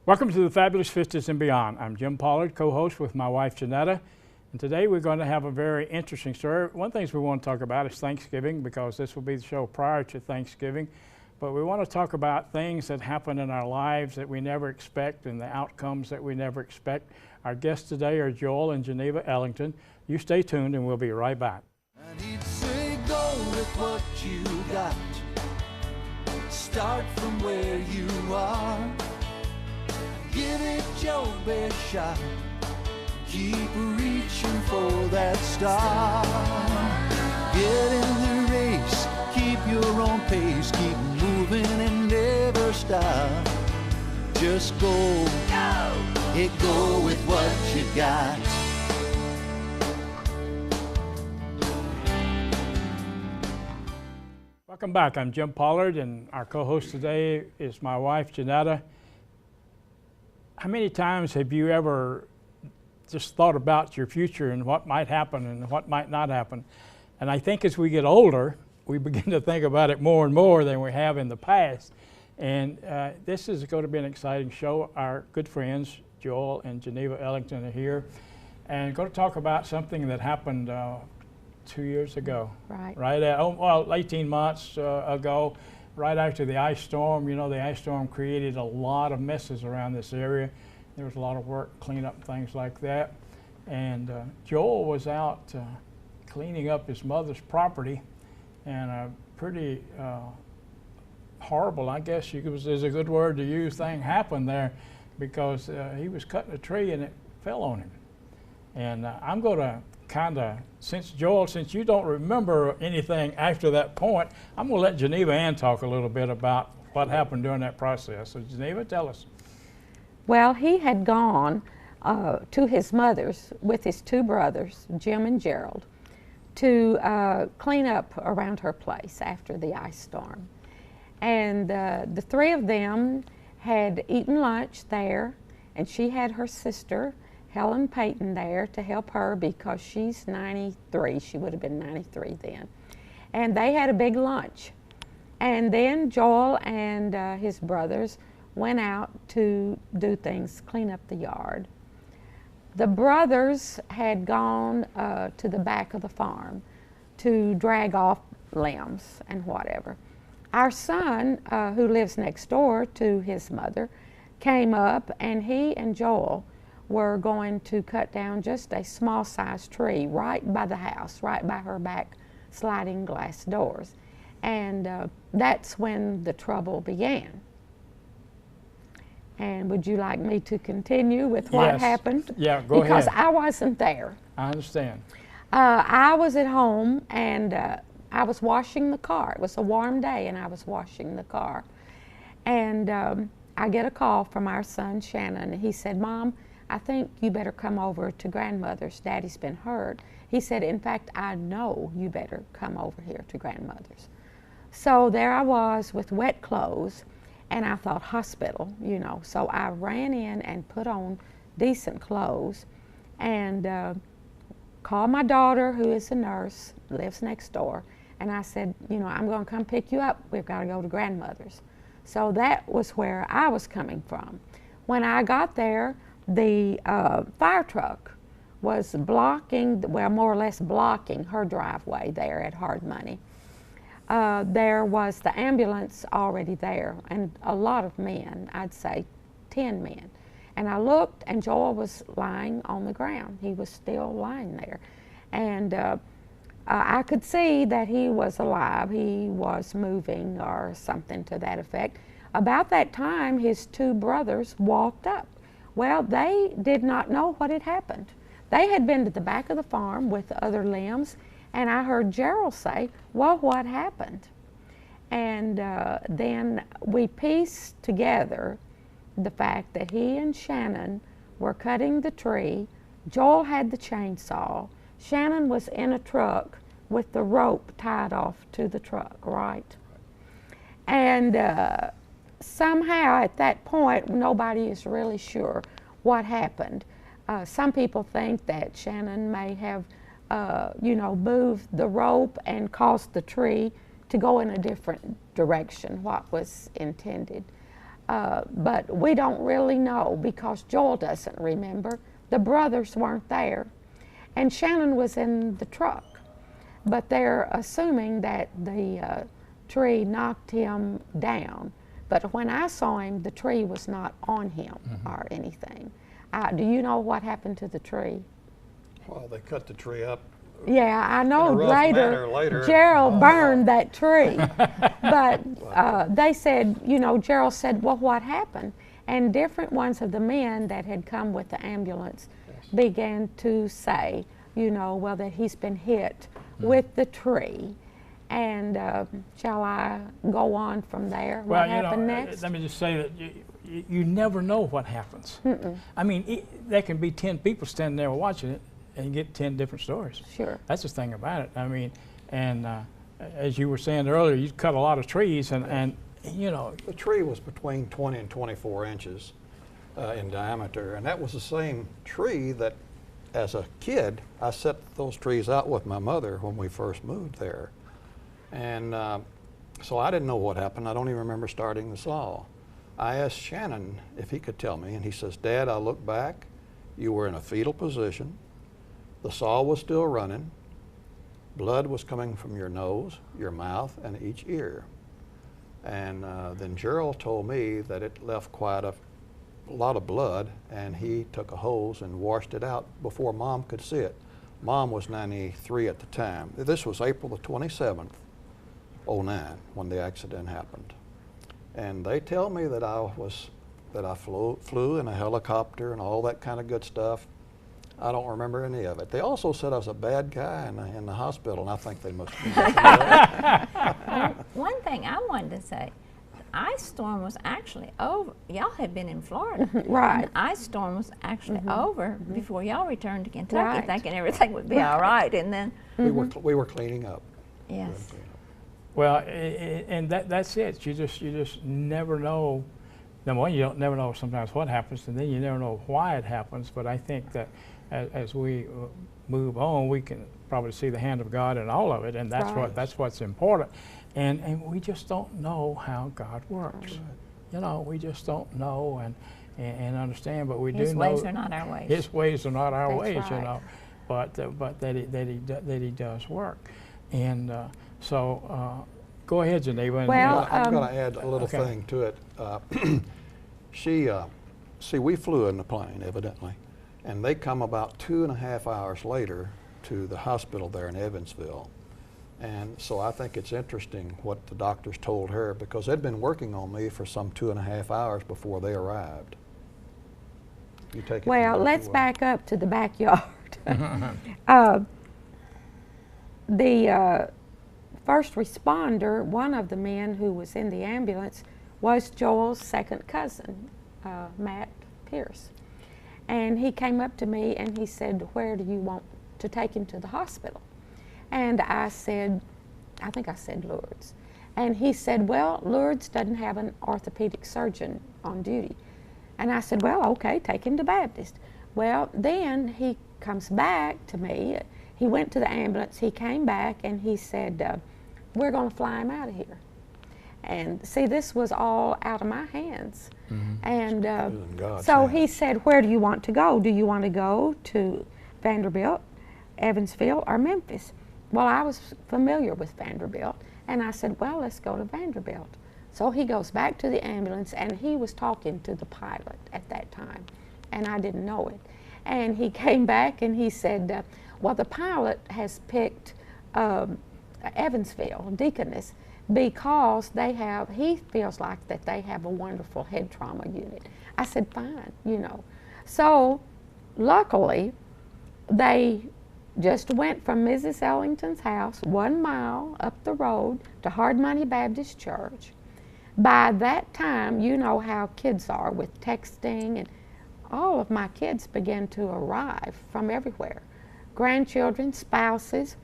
Welcome to the Fabulous Fifties and Beyond. I'm Jim Pollard, co-host with my wife Janetta, and today we're going to have a very interesting story. One of the things we want to talk about is Thanksgiving, because this will be the show prior to Thanksgiving. But we want to talk about things that happen in our lives that we never expect and the outcomes that we never expect. Our guests today are Joel and Geneva Ellington. You stay tuned and we'll be right back. And he'd say, go with what you got. Start from where you are. Give it your best shot. Keep reaching for that star. Get in the race. Keep your own pace. Keep moving and never stop. Just go. Go with what you got. Welcome back. I'm Jim Pollard, and our co-host today is my wife, Janetta. How many times have you ever just thought about your future and what might happen and what might not happen? And I think as we get older, we begin to think about it more and more than we have in the past. And this is going to be an exciting show. Our good friends, Joel and Geneva Ellington, are here and going to talk about something that happened 2 years ago. Right. 18 months ago, right after the ice storm. You know, the ice storm created a lot of messes around this area. There was a lot of work, cleanup, things like that. And Joel was out cleaning up his mother's property, and a pretty horrible, I guess is a good word to use, thing happened there, because he was cutting a tree and it fell on him. And I'm going to since you don't remember anything after that point, I'm going to let Geneva Ann talk a little bit about what happened during that process. So Geneva, tell us. Well, he had gone to his mother's with his two brothers, Jim and Gerald, to clean up around her place after the ice storm. And the three of them had eaten lunch there, and she had her sister, Helen Payton, there to help her because she's 93. She would have been 93 then. And they had a big lunch. And then Joel and his brothers went out to do things, clean up the yard. The brothers had gone to the back of the farm to drag off limbs and whatever. Our son, who lives next door to his mother, came up, and he and Joel were going to cut down just a small-sized tree right by the house, right by her back sliding glass doors. And that's when the trouble began. And would you like me to continue with what happened? Yeah, go ahead. Because I wasn't there. I understand. I was at home, and I was washing the car. It was a warm day, and I was washing the car. And I get a call from our son, Shannon. He said, "Mom, I think you better come over to grandmother's. Daddy's been hurt." He said, "In fact, I know you better come over here to grandmother's." So there I was with wet clothes, and I thought hospital, you know. So I ran in and put on decent clothes and called my daughter, who is a nurse, lives next door, and I said, you know, I'm going to come pick you up. We've got to go to grandmother's. So that was where I was coming from. When I got there, the fire truck was blocking, well, more or less blocking her driveway there at Hard Money. There was the ambulance already there, and a lot of men, I'd say 10 men. And I looked, and Joel was lying on the ground. He was still lying there. And I could see that he was alive. He was moving or something to that effect. About that time, his two brothers walked up. Well, they did not know what had happened. They had been to the back of the farm with the other limbs, and I heard Gerald say, "Well, what happened?" And then we pieced together the fact that he and Shannon were cutting the tree. Joel had the chainsaw. Shannon was in a truck with the rope tied off to the truck, right? And somehow at that point, nobody is really sure what happened. Some people think that Shannon may have, moved the rope and caused the tree to go in a different direction, what was intended. But we don't really know because Joel doesn't remember. The brothers weren't there. And Shannon was in the truck. But they're assuming that the tree knocked him down. But when I saw him, the tree was not on him or anything. Do you know what happened to the tree? Well, they cut the tree up. Yeah, I know In a rough manner later. Gerald burned that tree. But they said, you know, Gerald said, well, what happened? And different ones of the men that had come with the ambulance began to say, you know, well, that he's been hit with the tree. And shall I go on from there? Well, What happened next? let me just say that you never know what happens. I mean, there can be 10 people standing there watching it and you get 10 different stories. Sure. That's the thing about it. I mean, and as you were saying earlier, you cut a lot of trees and you know. The tree was between 20 and 24 inches in diameter, and that was the same tree that, as a kid, I set those trees out with my mother when we first moved there. And so I didn't know what happened. I don't even remember starting the saw. I asked Shannon if he could tell me, and he says, Dad, I look back, you were in a fetal position, the saw was still running, blood was coming from your nose, your mouth, and each ear. And then Gerald told me that it left quite a lot of blood, and he took a hose and washed it out before Mom could see it. Mom was 93 at the time. This was April the 27th, '09, when the accident happened. And they tell me that I flew in a helicopter and all that kind of good stuff. I don't remember any of it. They also said I was a bad guy in the hospital, and I think they must have been that. One thing I wanted to say, the ice storm was actually over. Y'all had been in Florida. Right. And the ice storm was actually over before y'all returned to Kentucky, Right. thinking everything would be all right. And then, We were cleaning up. yes. Well, and that's it. You just never know. Number one, you don't never know sometimes what happens, and then you never know why it happens. But I think that as we move on, we can probably see the hand of God in all of it, and that's what's important. And we just don't know how God works. Right. You know, we just don't know and understand, but we do know His ways are not our ways. His ways are not our That's ways, right. you know. But that he does work, and so go ahead, Geneva. Well, I'm going to add a little thing to it. See, we flew in the plane, evidently, and they come about 2.5 hours later to the hospital there in Evansville. And so I think it's interesting what the doctors told her, because they'd been working on me for some 2.5 hours before they arrived. You take it. Well, let's back up to the backyard. The first responder, one of the men who was in the ambulance, was Joel's second cousin, Matt Pierce. And he came up to me and he said, where do you want to take him to the hospital? And I said, I think I said Lourdes. And he said, well, Lourdes doesn't have an orthopedic surgeon on duty. And I said, well, okay, take him to Baptist. Well, then he comes back to me. He went to the ambulance, he came back, and he said, we're going to fly him out of here. And see, this was all out of my hands. And so he said, where do you want to go? Do you want to go to Vanderbilt, Evansville, or Memphis? Well, I was familiar with Vanderbilt, and I said, well, let's go to Vanderbilt. So he goes back to the ambulance, and he was talking to the pilot at that time, and I didn't know it. And he came back and he said, well, the pilot has picked Evansville, Deaconess, because he feels like that they have a wonderful head trauma unit. I said, fine, you know. So luckily, they just went from Mrs. Ellington's house 1 mile up the road to Hard Money Baptist Church. By that time, you know how kids are with texting, and all of my kids began to arrive from everywhere. Grandchildren, spouses,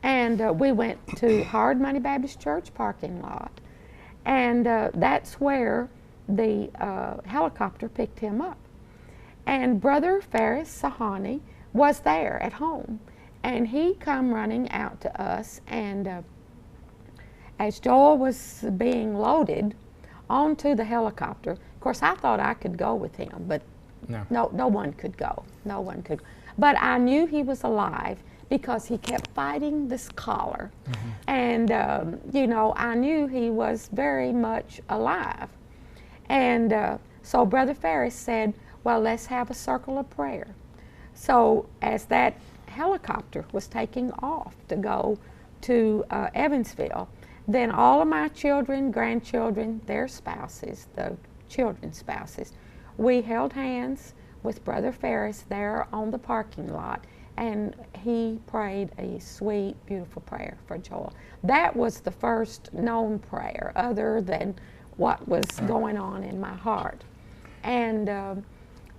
and we went to Hard Money Baptist Church parking lot. And that's where the helicopter picked him up. And Brother Ferris Sahani was there at home. And he come running out to us, and as Joel was being loaded onto the helicopter. Of course, I thought I could go with him, but no one could go. No one could. But I knew he was alive because he kept fighting this collar. And, you know, I knew he was very much alive. And so Brother Ferris said, well, let's have a circle of prayer. So as that helicopter was taking off to go to Evansville, then all of my children, grandchildren, their spouses, the children's spouses, we held hands with Brother Ferris there on the parking lot, and he prayed a sweet, beautiful prayer for Joel. That was the first known prayer other than what was going on in my heart. And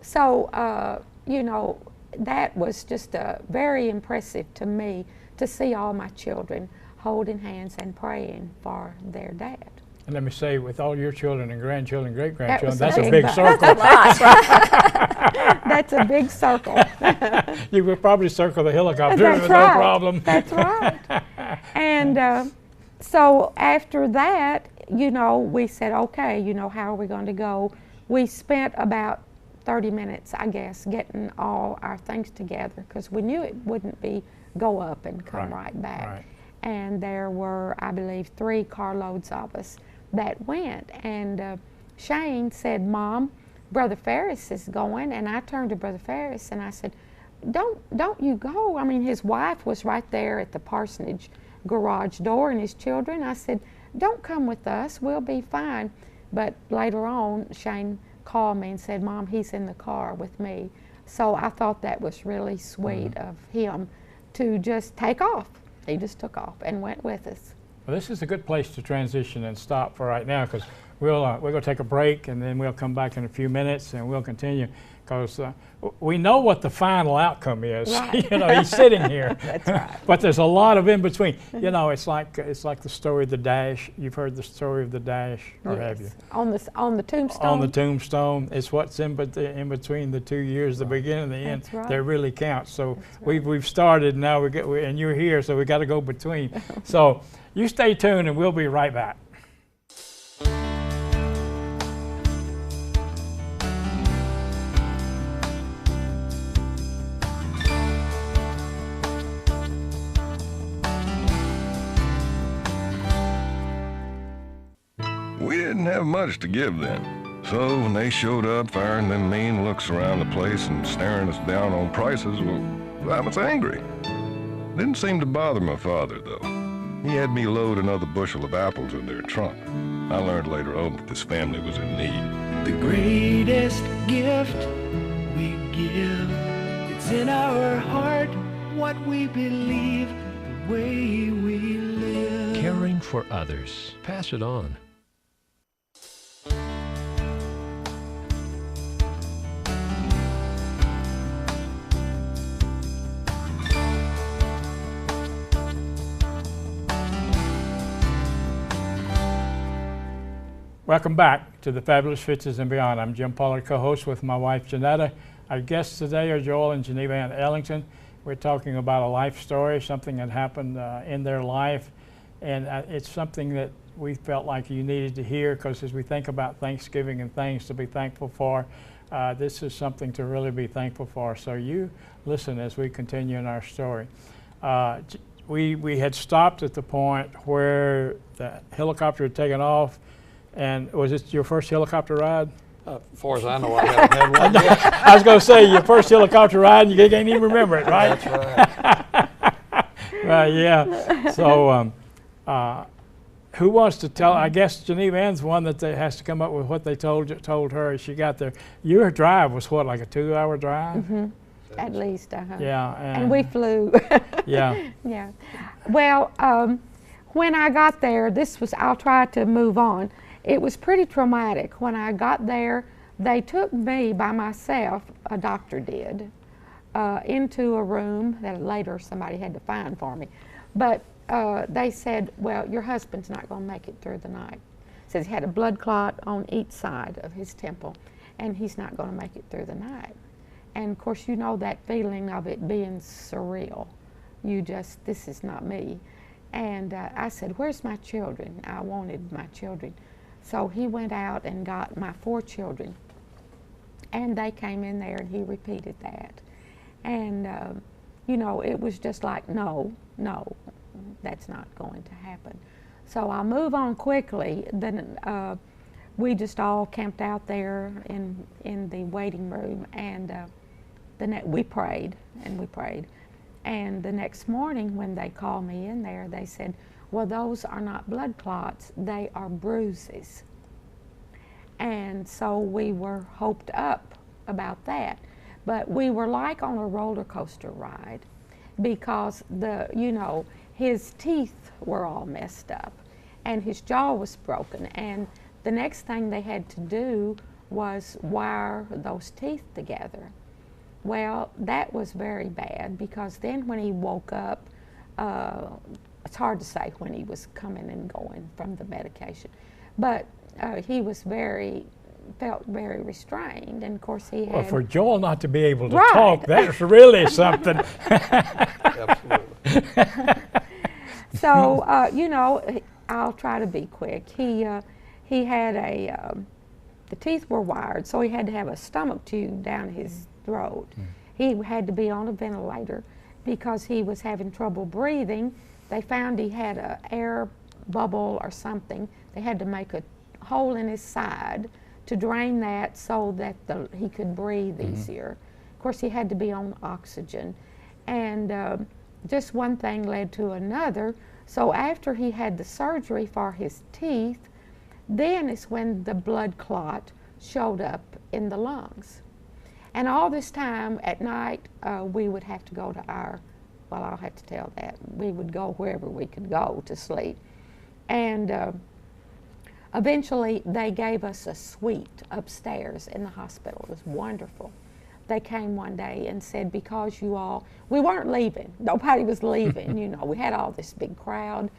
so, you know, that was just very impressive to me to see all my children holding hands and praying for their dad. And let me say, with all your children and grandchildren, great-grandchildren, That was that's a big circle. That's a big circle. You would probably circle the helicopter That's with right. no problem. That's right. And so after that, you know, we said, okay, you know, how are we going to go? We spent about 30 minutes, I guess, getting all our things together because we knew it wouldn't be go up and come right back. Right. And there were, I believe, 3 carloads of us that went. And Shane said, Mom, Brother Ferris is going. And I turned to Brother Ferris and I said, don't you go. I mean, his wife was right there at the parsonage garage door and his children. I said, don't come with us, we'll be fine. But later on, Shane called me and said, Mom, he's in the car with me. So I thought that was really sweet of him to just take off. He just took off and went with us. Well, this is a good place to transition and stop for right now because we're going to take a break and then we'll come back in a few minutes and we'll continue because we know what the final outcome is. Right. You know, he's sitting here. That's right. But there's a lot of in between. You know, it's like the story of the dash. You've heard the story of the dash, or have you? On the tombstone? On the tombstone. It's what's in between the 2 years, the beginning and the end. That's right. That really counts. So Right. we've started now, and you're here, so we got to go between. So you stay tuned, and we'll be right back. We didn't have much to give then. So when they showed up firing them mean looks around the place and staring us down on prices, well, I was angry. Didn't seem to bother my father, though. He had me load another bushel of apples in their trunk. I learned later on that this family was in need. The greatest gift we give, it's in our heart, what we believe, the way we live. Caring for others. Pass it on. Welcome back to the Fabulous Fifties and Beyond. I'm Jim Pollard, co-host with my wife Janetta. Our guests today are Joel and Geneva Ann Ellington. We're talking about a life story, something that happened in their life, and it's something that we felt like you needed to hear because as we think about Thanksgiving and things to be thankful for, this is something to really be thankful for. So you listen as we continue in our story. We had stopped at the point where the helicopter had taken off. And was it your first helicopter ride? As far as I know, I haven't had one yet. I was going to say, your first helicopter ride, and you can't even remember it, right? That's right. Yeah. So who wants to tell? I guess Geneva Ann's one that has to come up with what they told her as she got there. Your drive was what, like a 2-hour drive? Mm-hmm. At least, Yeah. And we flew. Yeah. Yeah. Well, when I got there, I'll try to move on. It was pretty traumatic. When I got there, they took me by myself, a doctor did, into a room that later somebody had to find for me. But they said, well, your husband's not going to make it through the night. Says he had a blood clot on each side of his temple, and he's not going to make it through the night. And of course, you know that feeling of it being surreal. This is not me. And I said, where's my children? I wanted my children. So he went out and got my 4 children, and they came in there and he repeated that. And, you know, it was just like, no, that's not going to happen. So I'll move on quickly. Then we just all camped out there in the waiting room, and we prayed and we prayed. And the next morning when they called me in there, they said, well, those are not blood clots, they are bruises. And so we were hoped up about that. But we were like on a roller coaster ride, because you know, his teeth were all messed up and his jaw was broken. And the next thing they had to do was wire those teeth together. Well, that was very bad, because then when he woke up, it's hard to say when he was coming and going from the medication, but he was felt very restrained, and of course he had... Well, for Joel not to be able to Right. talk, that's really something. Absolutely. So, you know, I'll try to be quick. He had the teeth were wired, so he had to have a stomach tube down his throat. He had to be on a ventilator because he was having trouble breathing. They found he had an air bubble or something. They had to make a hole in his side to drain that so that he could breathe easier. Of course, he had to be on oxygen. And just one thing led to another. So after he had the surgery for his teeth, then is when the blood clot showed up in the lungs. And all this time at night, we would have to go to well, I'll have to tell that. We would go wherever we could go to sleep. And eventually they gave us a suite upstairs in the hospital. It was wonderful. They came one day and said, because you all, we weren't leaving. Nobody was leaving, you know. We had all this big crowd.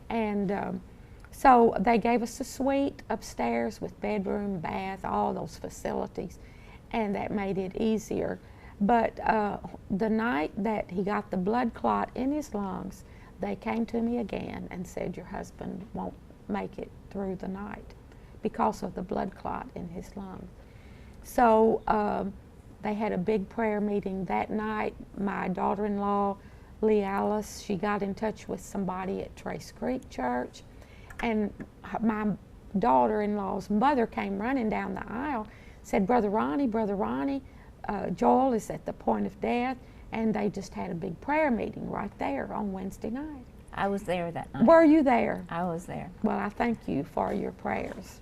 And so they gave us a suite upstairs with bedroom, bath, all those facilities. And that made it easier. But the night that he got the blood clot in his lungs, they came to me again and said, your husband won't make it through the night because of the blood clot in his lung. So they had a big prayer meeting that night. My daughter-in-law, Lee Alice, she got in touch with somebody at Trace Creek Church, and my daughter-in-law's mother came running down the aisle, said, Brother Ronnie, Joel is at the point of death, and they just had a big prayer meeting right there on Wednesday night. I was there that night. Were you there? I was there. Well, I thank you for your prayers.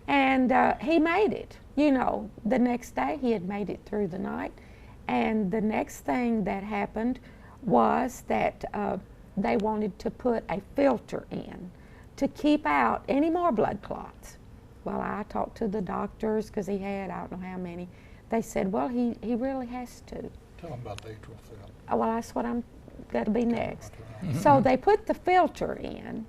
And he made it. You know, the next day he had made it through the night. And the next thing that happened was that they wanted to put a filter in to keep out any more blood clots. Well, I talked to the doctors, because he had, I don't know how many. They said, well, he really has to. Tell them about the atrial film. Oh, well, that's what I'm going to be next. So they put the filter in,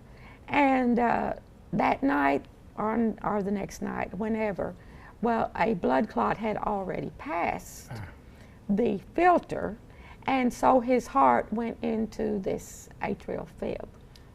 and that night or the next night, whenever, well, a blood clot had already passed the filter, and so his heart went into this atrial fib.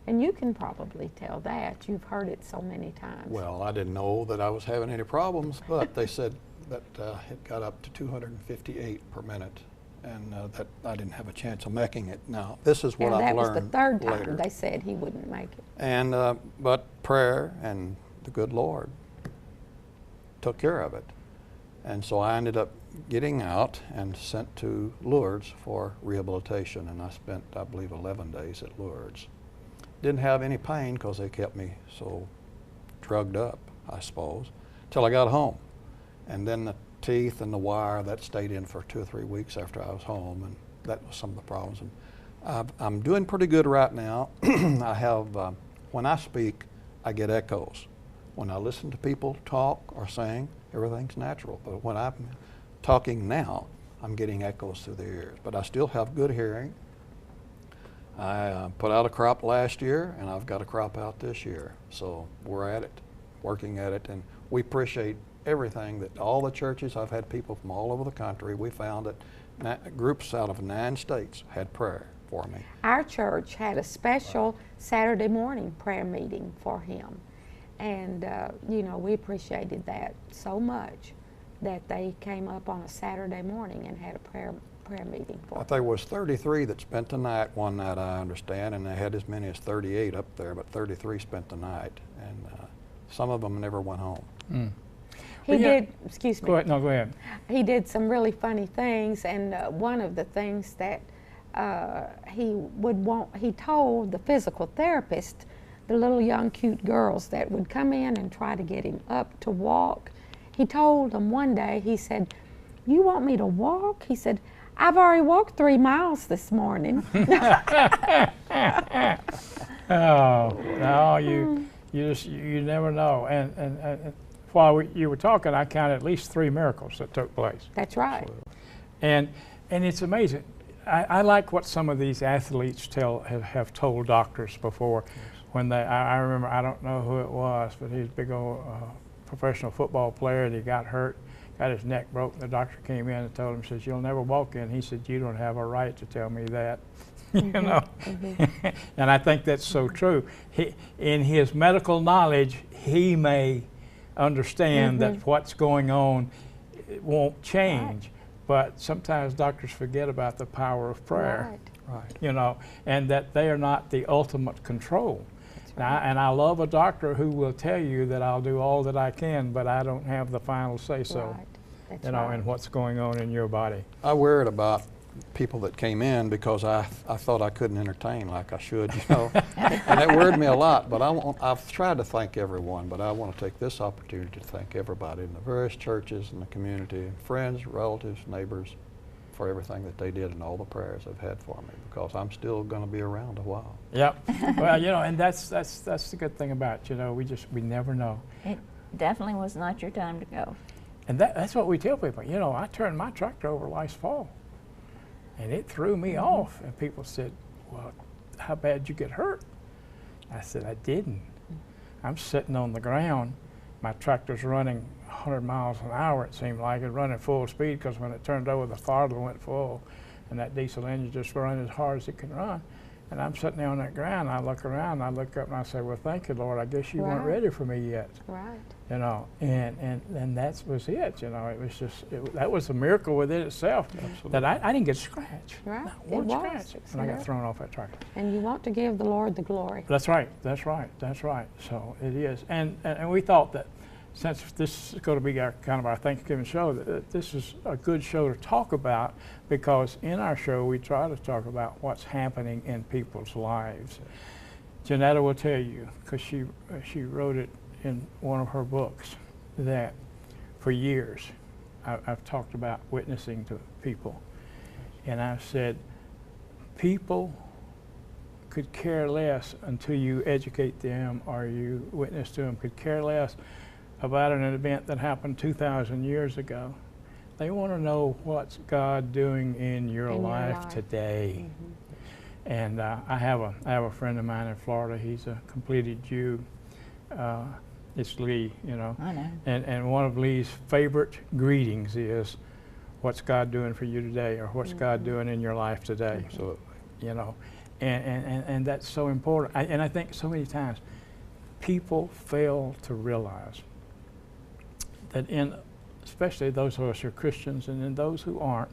And you can probably tell that. You've heard it so many times. Well, I didn't know that I was having any problems, but they said that it got up to 258 per minute, and that I didn't have a chance of making it. Now, this is what I've learned later. That was the third time they said he wouldn't make it. And but prayer and the good Lord took care of it. And so I ended up getting out and sent to Lourdes for rehabilitation, and I spent, I believe, 11 days at Lourdes. Didn't have any pain because they kept me so drugged up, I suppose, till I got home. And then the teeth and the wire, that stayed in for 2 or 3 weeks after I was home, and that was some of the problems. And I'm doing pretty good right now. I have, when I speak, I get echoes. When I listen to people talk or sing, everything's natural. But when I'm talking now, I'm getting echoes through the ears. But I still have good hearing. I put out a crop last year, and I've got a crop out this year. So we're at it, working at it, and we appreciate everything that all the churches, I've had people from all over the country. We found that groups out of 9 states had prayer for me. Our church had a special Saturday morning prayer meeting for him. And, you know, we appreciated that so much that they came up on a Saturday morning and had a prayer meeting for I us. think it was 33 that spent the night one night, I understand, and they had as many as 38 up there, but 33 spent the night, and some of them never went home. Mm. He Well, yeah. did, excuse me. Go ahead. No, go ahead. He did some really funny things, and one of the things that he told the physical therapist, the little young cute girls that would come in and try to get him up to walk, he told them one day, he said, "You want me to walk?" He said, "I've already walked 3 miles this morning." Oh, no, you never know. And while you were talking, I counted at least 3 miracles that took place. That's right. And it's amazing. I like what some of these athletes have told doctors before. When I remember, I don't know who it was, but he's a big old professional football player, and he got hurt, got his neck broke, and the doctor came in and told him, says, "You'll never walk in." He said, "You don't have a right to tell me that." You know? And I think that's so true. In his medical knowledge, he may understand that what's going on won't change, but sometimes doctors forget about the power of prayer. Right. You know, and that they are not the ultimate control. And I love a doctor who will tell you that I'll do all that I can, but I don't have the final say-so, Right. That's you know, right. in what's going on in your body. I worried about people that came in because I thought I couldn't entertain like I should, you know, and it worried me a lot. But I've tried to thank everyone, but I want to take this opportunity to thank everybody in the various churches and the community, friends, relatives, neighbors, for everything that they did and all the prayers they've had for me, because I'm still going to be around a while. Yep. Well, you know, and that's the good thing about it, you know, we never know. It definitely was not your time to go. And that's what we tell people. You know, I turned my tractor over last fall, and it threw me off. And people said, "Well, how bad did you get hurt?" I said, "I didn't. I'm sitting on the ground. My tractor's running 100 miles an hour, it seemed like, it running full speed, because when it turned over, the throttle went full, and that diesel engine just ran as hard as it can run. And I'm sitting there on that ground, I look around, I look up and I say, "Well, thank you, Lord, I guess you weren't Right. ready for me yet." Right. You know, and that was it, you know, it was just, that was a miracle within itself. Absolutely. That I didn't get a scratch. Right. Not It one was. scratch It's when I got miracle. thrown off that tractor. And you want to give the Lord the glory. That's right, that's right, that's right. So it is. And we thought that since this is going to be our kind of our Thanksgiving show, that this is a good show to talk about, because in our show we try to talk about what's happening in people's lives. Janetta will tell you, because she wrote it in one of her books, that for years I've talked about witnessing to people, and I've said people could care less until you educate them or you witness to them, could care less about an event that happened 2,000 years ago. They want to know what's God doing in your life today. And I have a friend of mine in Florida. He's a completed Jew. It's Lee, you know. I know. And one of Lee's favorite greetings is, "What's God doing for you today?" or "What's God doing in your life today?" So, You know, and that's so important. And I think so many times people fail to realize that especially those of us who are Christians and in those who aren't,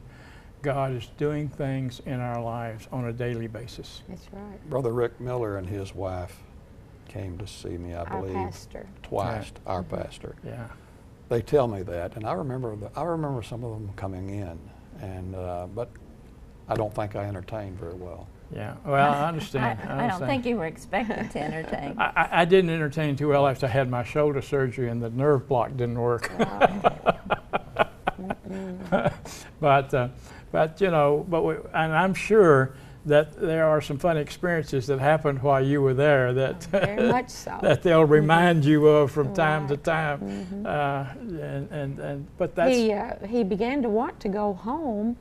God is doing things in our lives on a daily basis. That's right. Brother Rick Miller and his wife came to see me, I Our believe, pastor. twice, our pastor. Yeah. They tell me that, and I remember some of them coming in, and but I don't think I entertained very well. Yeah. Well, I understand. I don't think you were expected to entertain. I didn't entertain too well after I had my shoulder surgery and the nerve block didn't work. But you know, and I'm sure that there are some fun experiences that happened while you were there that Very much so. that they'll remind you of from time to Right. time. But that's He began to want to go home,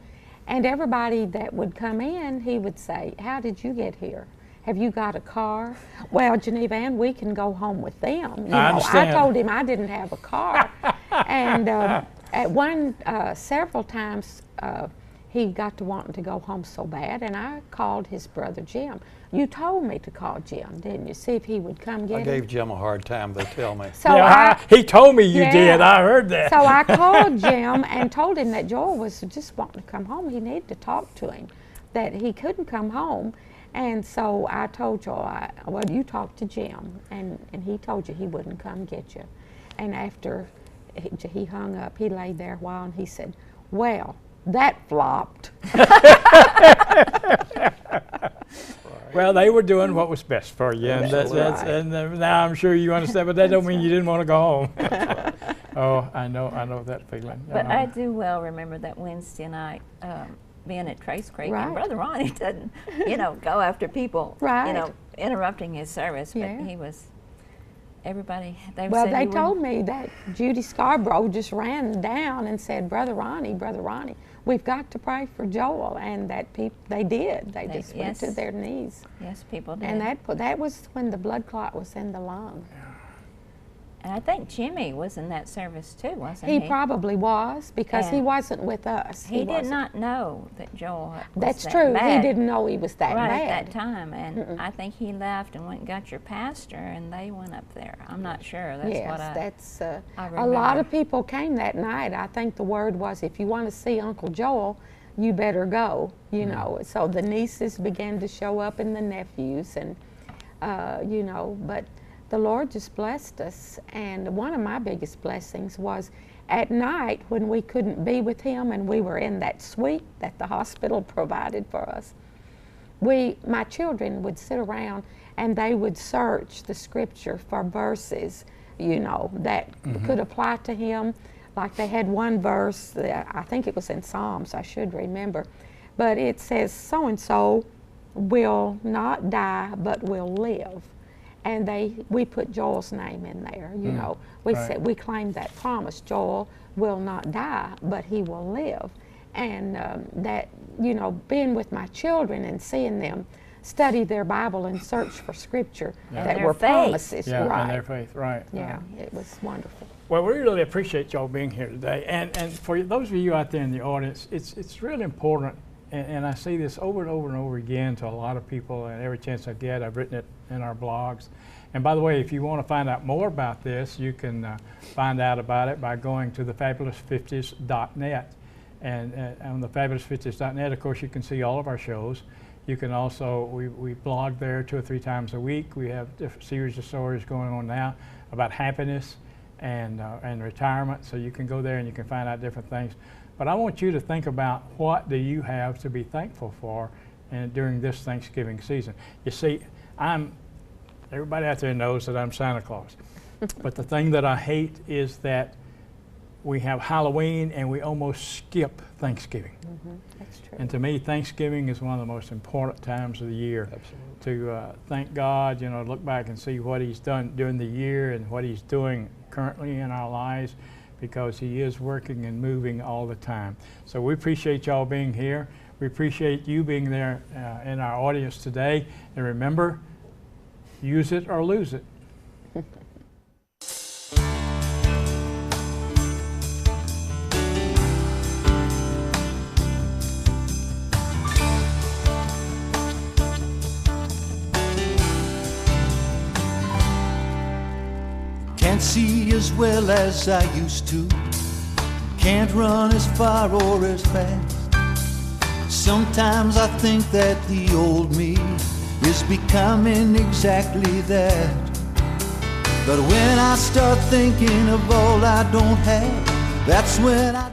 and everybody that would come in, he would say, "How did you get here? Have you got a car?" "Well, Geneva Ann, we can go home with them." You I know, understand. I told him I didn't have a car, and at several times he got to wanting to go home so bad, and I called his brother Jim. You told me to call Jim, didn't you? See if he would come get I him. gave Jim a hard time, they tell me. So Yeah, he told me you Yeah. did. I heard that. So I called Jim and told him that Joel was just wanting to come home. He needed to talk to him, that he couldn't come home. And so I told Joel, well, you talked to Jim, and he told you he wouldn't come get you. And after he hung up, he lay there a while, and he said, well, that flopped. Well, they were doing what was best for you, and That's right. and now I'm sure you understand. But that don't mean you didn't want to go home. Oh, I know that feeling. But I do well remember that Wednesday night being at Trace Creek, Right. and Brother Ronnie doesn't, go after people, Right. Interrupting his service. Yeah. But he was. Everybody. They Well, said they you were- told me that Judy Scarborough just ran down and said, Brother Ronnie, we've got to pray for Joel, and that they did. They just went to yes. their knees. Yes, people did. And that was when the blood clot was in the lung. And I think Jimmy was in that service too, wasn't he? He probably was, because he And wasn't with us. He did wasn't. not know that Joel was That's that true. bad He didn't know he was that right bad. at that time. And I think he left and went and got your pastor, and they went up there. I'm not sure. That's Yes, what that's I a lot remember. of people came that night. I think the word was, if you want to see Uncle Joel, you better go. So the nieces began to show up, and the nephews, and but the Lord just blessed us. And one of my biggest blessings was at night when we couldn't be with him, and we were in that suite that the hospital provided for us. My children would sit around and they would search the scripture for verses, that could apply to him. Like they had one verse, I think it was in Psalms, I should remember, but it says, so-and-so will not die, but will live. And we put Joel's name in there, We right. said, we claimed that promise, Joel will not die, but he will live. And that, being with my children and seeing them study their Bible and search for scripture Yeah. that their were faith. promises. Yeah, right. and their faith, right. Yeah, it was wonderful. Well, we really appreciate y'all being here today, and for those of you out there in the audience, it's really important, and I see this over and over and over again to a lot of people, and every chance I get, I've written it in our blogs. And by the way, if you want to find out more about this, you can find out about it by going to thefabulous50s.net. And on the fabulous50s.net, of course, you can see all of our shows. You can also, we blog there 2 or 3 times a week. We have different series of stories going on now about happiness and retirement. So you can go there and you can find out different things. But I want you to think about, what do you have to be thankful for during this Thanksgiving season? You see, everybody out there knows that I'm Santa Claus. But the thing that I hate is that we have Halloween and we almost skip Thanksgiving. That's true. And to me, Thanksgiving is one of the most important times of the year. Absolutely. To thank God, look back and see what He's done during the year and what He's doing currently in our lives, because He is working and moving all the time. So we appreciate y'all being here. We appreciate you being there in our audience today. And remember, use it or lose it. Can't see as well as I used to. Can't run as far or as fast. Sometimes I think that the old me is becoming exactly that. But when I start thinking of all I don't have, that's when I